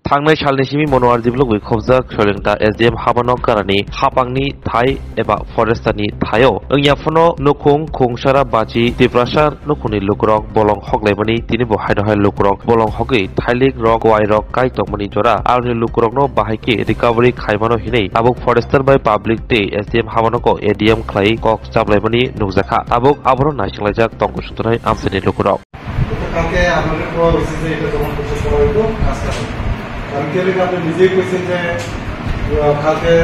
थांनाय सालनि Simi मनोवार जिबलुगुइ खबजाक सोलोंता SDM हाबानक गारानि हापांनि Thai एबा फरेस्टारनि थायो ओंयाफनो नुखुं खुंसारा बाजी दिप्रासार नुखुनि लुकरक बलं हगलाइमानि तिनि बहायदहाय लुकरक बलं हगै थाइलिक रक वाइ रक काइ तंमानि जरा आरनि लुकरकनो बाहायके रिकभारि खाइमानो हिनै आबुक फरेस्टार बाय पाब्लिक ते SDM हाबानको ADM ख्लाइ कक जाबलाइमानि नुजाखा आबुक आबरो नायसंलाइजाक तंगु सुतनाय आमसेनि लुकरक কালকে আপনাদের কোয়া হয়েছে যে এটা যখন করতে সবাই হইতো কাজ করবে কারণ কেউ আপনি নিজেই কইছেন যে কালকে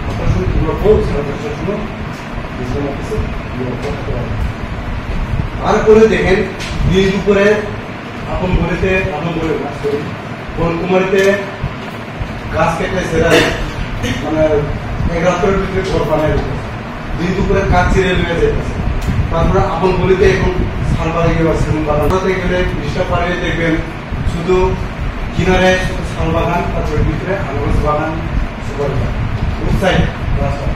অপারেশন পুরো করছে অপারেশন শুনো আর করে দেখেন দিন দুপুরে আপন বলিতে আপন বলে কাজ করি কোন কুমারিতে গাছ কেটে সেরা মানে এক রাতের ভিতরে ঘর বানাই দিন দুপুরে কাজ ছিঁড়ে নিয়ে যেতেছে তারপরে আপন বলিতে এখন শালবাগান গেলে সেগুন বাগানতে গেলে বৃষ্টি পাড়িয়ে দেখবেন শুধু কিনারে শালবাগান তারপরে ভিতরে আনারস বাগান সুপারি বাগান উৎসাহী রাস্তা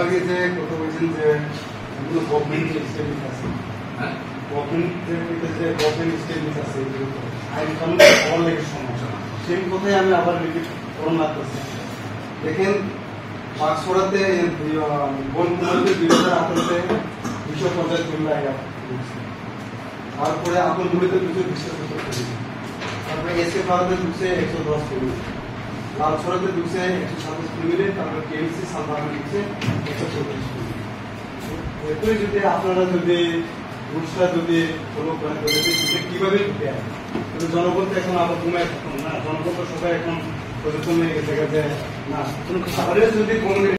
আগে যে কথা বলছেন যে গভর্নমেন্ট স্টেটমেন্ট আছে গভর্নমেন্ট স্টেটমেন্ট আছে আইন কানুন অনেক সমস্যা সেই কথাই আমি আবার রিপিট করুন লাগতেছি দেখেন বাক্সড়াতে বনকুমারীতে 2018-তে 250 জন লাইন তারপরে আপনগুলিতে 220 করেছে তারপরে এসকে পাড়াতে 110 করেছে লালছড়াতে 127 কিলোমিটার তারপরে কেএমসি সালবাগান 144 এতই যদি আপনারা যদি রুলসটা যদি ফলো করেন তাহলে কিভাবে ঢুকে আসে জনগণ তো এখন আবার ঘুমায় থাকুন না জনগণ তো সবাই এখন পর্যটন নিয়ে গেছে না যদি